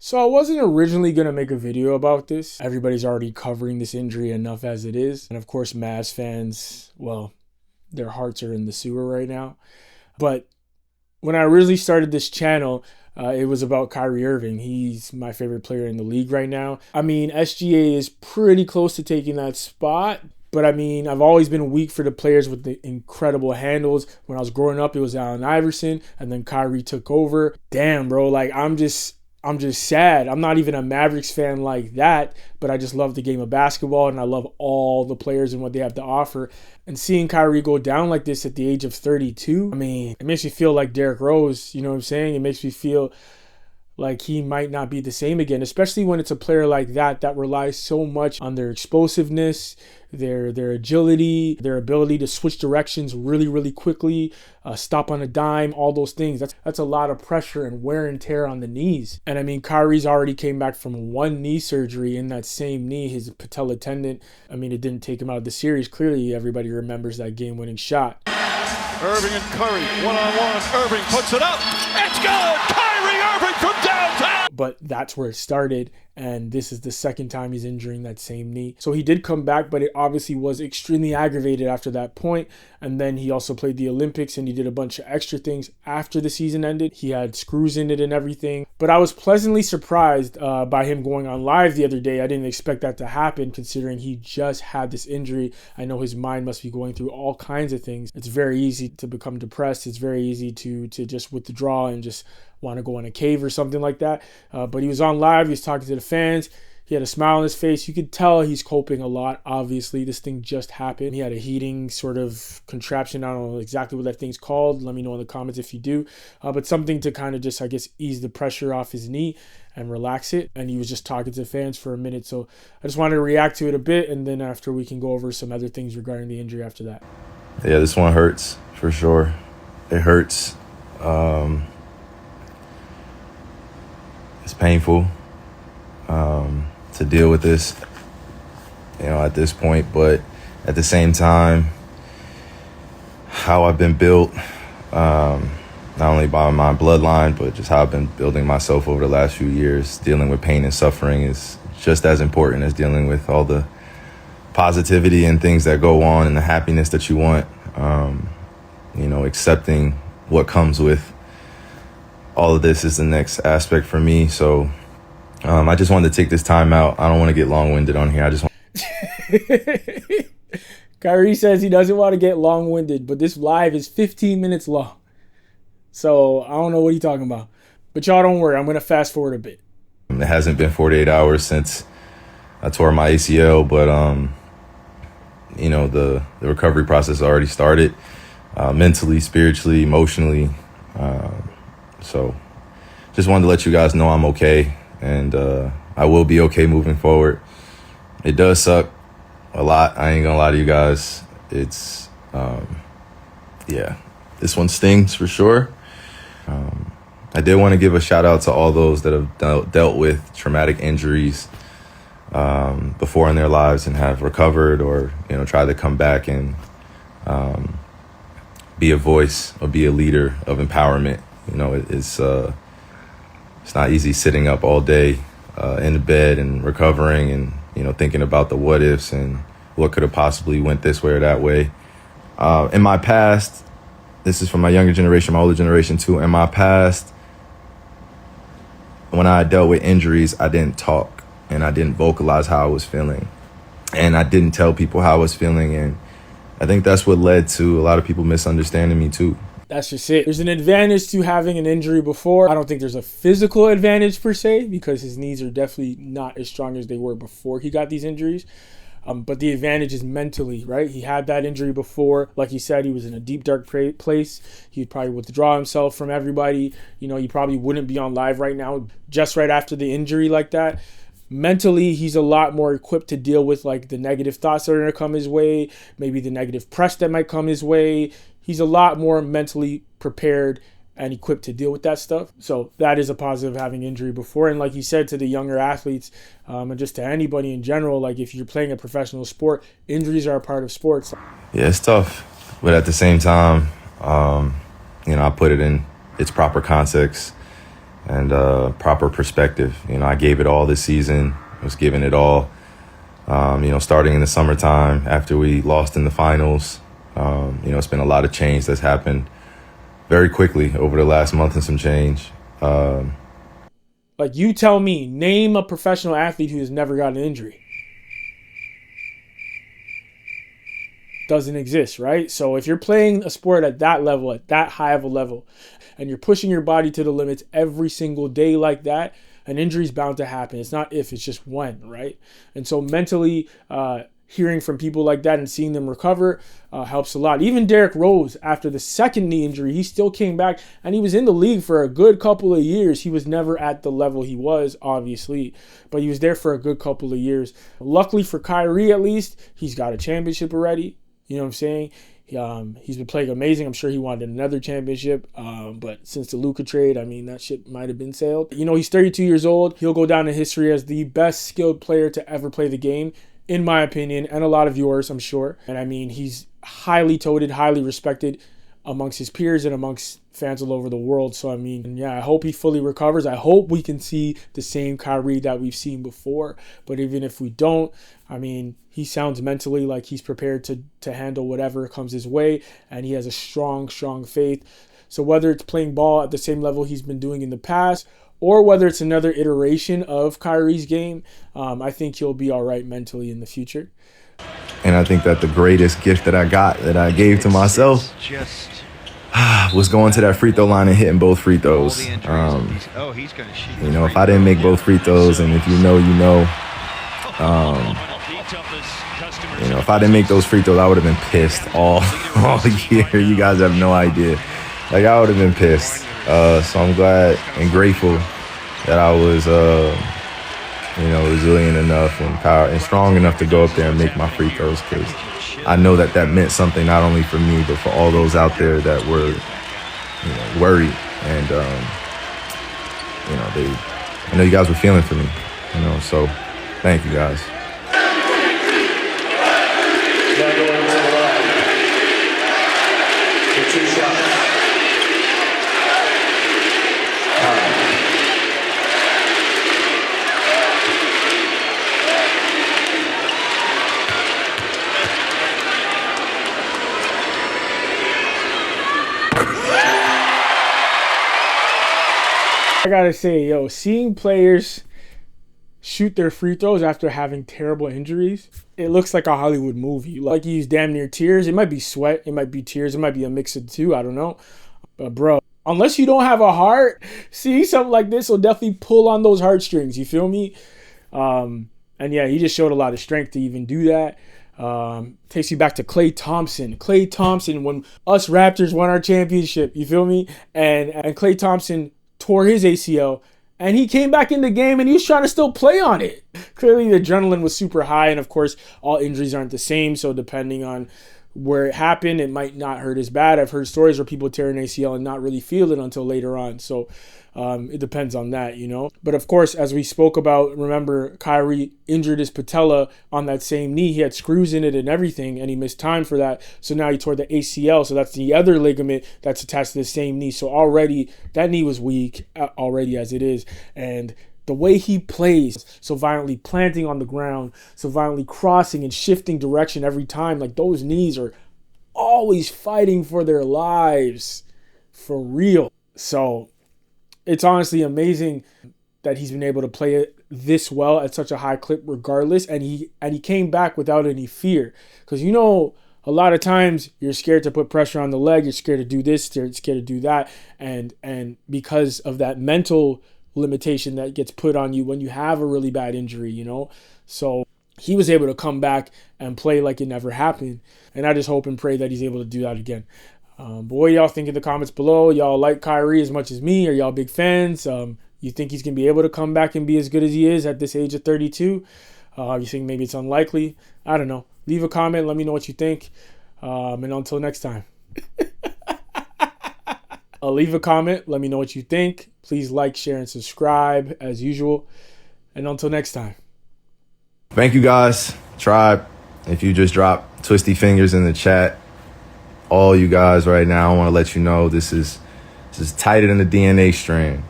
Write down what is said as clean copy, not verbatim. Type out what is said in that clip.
So I wasn't originally going to make a video about this. Everybody's already covering this injury enough as it is. And of course, Mavs fans, well, their hearts are in the sewer right now. But when I originally started this channel, it was about Kyrie Irving. He's my favorite player in the league right now. I mean, SGA is pretty close to taking that spot. But I mean, I've always been weak for the players with the incredible handles. When I was growing up, it was Allen Iverson, and then Kyrie took over. Damn, bro, like I'm just sad. I'm not even a Mavericks fan like that, but I just love the game of basketball and I love all the players and what they have to offer. And seeing Kyrie go down like this at the age of 32, I mean, it makes me feel like Derrick Rose, you know what I'm saying? It makes me feel like he might not be the same again, especially when it's a player like that relies so much on their explosiveness, their agility, their ability to switch directions really, really quickly, stop on a dime, all those things. That's a lot of pressure and wear and tear on the knees. And I mean, Kyrie's already came back from one knee surgery in that same knee, his patella tendon. I mean, it didn't take him out of the series. Clearly, everybody remembers that game-winning shot. Irving and Curry, one-on-one. Irving puts it up. It's good! Kyrie Irving from downtown! But that's where it started, and this is the second time he's injuring that same knee. So he did come back, but it obviously was extremely aggravated after that point. And then he also played the Olympics, and he did a bunch of extra things after the season ended. He had screws in it and everything. But I was pleasantly surprised by him going on live the other day. I didn't expect that to happen, considering he just had this injury. I know his mind must be going through all kinds of things. It's very easy to become depressed. It's very easy to just withdraw and just want to go in a cave or something like that. But he was on live. He was talking to the fans. He had a smile on his face. You could tell he's coping a lot. Obviously, this thing just happened. He had a heating sort of contraption. I don't know exactly what that thing's called. Let me know in the comments if you do. But something to kind of just, I guess, ease the pressure off his knee and relax it. And he was just talking to fans for a minute. So I just wanted to react to it a bit. And then after, we can go over some other things regarding the injury after that. Yeah, this one hurts for sure. It hurts. It's painful to deal with this, at this point. But at the same time, how I've been built, not only by my bloodline, but just how I've been building myself over the last few years, dealing with pain and suffering is just as important as dealing with all the positivity and things that go on and the happiness that you want. Accepting what comes with all of this is the next aspect for me. So I just wanted to take this time out. I don't want to get long-winded on here. Kyrie says he doesn't want to get long-winded, but this live is 15 minutes long. So I don't know what he's talking about. But y'all don't worry. I'm going to fast forward a bit. It hasn't been 48 hours since I tore my ACL, but, the recovery process already started, mentally, spiritually, emotionally. So just wanted to let you guys know I'm okay, and I will be okay moving forward. It does suck a lot. I ain't gonna lie to you guys. It's, this one stings for sure. I did want to give a shout out to all those that have dealt with traumatic injuries before in their lives and have recovered or, tried to come back and be a voice or be a leader of empowerment. It's not easy sitting up all day in the bed and recovering and, thinking about the what ifs and what could have possibly went this way or that way. In my past, this is from my younger generation, my older generation too. In my past, when I dealt with injuries, I didn't talk and I didn't vocalize how I was feeling. And I didn't tell people how I was feeling. And I think that's what led to a lot of people misunderstanding me too. That's just it. There's an advantage to having an injury before. I don't think there's a physical advantage per se, because his knees are definitely not as strong as they were before he got these injuries. But the advantage is mentally, right? He had that injury before. Like he said, he was in a deep, dark place. He'd probably withdraw himself from everybody. He probably wouldn't be on live right now just right after the injury like that. Mentally, he's a lot more equipped to deal with like the negative thoughts that are going to come his way, maybe the negative press that might come his way. He's a lot more mentally prepared and equipped to deal with that stuff. So that is a positive, having injury before. And like you said, to the younger athletes and just to anybody in general, like if you're playing a professional sport, injuries are a part of sports. Yeah, it's tough. But at the same time, I put it in its proper context. and proper perspective. I gave it all this season. Was giving it all. Starting in the summertime after we lost in the finals. It's been a lot of change that's happened very quickly over the last month and some change. Like, you tell me, name a professional athlete who has never gotten an injury. Doesn't exist, right? So if you're playing a sport at that level, at that high of a level, and you're pushing your body to the limits every single day like that, an injury is bound to happen. It's not if, it's just when, right? And so mentally, hearing from people like that and seeing them recover helps a lot. Even Derrick Rose, after the second knee injury, he still came back, and he was in the league for a good couple of years. He was never at the level he was, obviously, but he was there for a good couple of years. Luckily for Kyrie, at least, he's got a championship already. You know what I'm saying? He's been playing amazing. I'm sure he wanted another championship. But since the Luka trade, I mean, that shit might have been sailed. He's 32 years old. He'll go down in history as the best skilled player to ever play the game, in my opinion, and a lot of yours, I'm sure. And I mean, he's highly touted, highly respected amongst his peers and amongst fans all over the world. So, I mean, yeah, I hope he fully recovers. I hope we can see the same Kyrie that we've seen before. But even if we don't, I mean, he sounds mentally like he's prepared to handle whatever comes his way, and he has a strong faith. So whether it's playing ball at the same level he's been doing in the past, or whether it's another iteration of Kyrie's game, I think he'll be all right mentally in the future. And I think that the greatest gift that I gave to myself was going to that free throw line and hitting both free throws. If I didn't make both free throws, and if you know, if I didn't make those free throws, I would have been pissed all year. You guys have no idea. Like, I would have been pissed. So I'm glad and grateful that I was, resilient enough and strong enough to go up there and make my free throws, because I know that meant something not only for me, but for all those out there that were, worried. And, I know you guys were feeling for me, so thank you guys. I gotta say, seeing players shoot their free throws after having terrible injuries, it looks like a Hollywood movie. Like, he's damn near tears. It might be sweat, it might be tears, it might be a mix of the two, I don't know. But bro, unless you don't have a heart, seeing something like this will definitely pull on those heartstrings, you feel me? And yeah, he just showed a lot of strength to even do that. Takes you back to Klay Thompson. Klay Thompson, when us Raptors won our championship, you feel me? And Klay Thompson tore his ACL, and he came back in the game and he was trying to still play on it. Clearly the adrenaline was super high, and of course all injuries aren't the same, so depending on where it happened, it might not hurt as bad. I've heard stories where people tear an ACL and not really feel it until later on, so it depends on that, But of course, as we spoke about, remember, Kyrie injured his patella on that same knee. He had screws in it and everything, and he missed time for that. So now he tore the ACL. So that's the other ligament that's attached to the same knee. So already that knee was weak already as it is. And the way he plays, so violently planting on the ground, so violently crossing and shifting direction every time, like, those knees are always fighting for their lives, for real. So it's honestly amazing that he's been able to play it this well at such a high clip regardless, and he came back without any fear. Because a lot of times you're scared to put pressure on the leg, you're scared to do this, you're scared to do that, and because of that mental limitation that gets put on you when you have a really bad injury, So he was able to come back and play like it never happened, and I just hope and pray that he's able to do that again. But what do y'all think in the comments below? Y'all like Kyrie as much as me? Are y'all big fans? You think he's going to be able to come back and be as good as he is at this age of 32? You think maybe it's unlikely? I don't know. Leave a comment. Let me know what you think. And until next time. Leave a comment. Let me know what you think. Please like, share, and subscribe as usual. And until next time. Thank you, guys. Tribe, if you just dropped twisty fingers in the chat, all you guys right now, I want to let you know this is tighter than the DNA strand.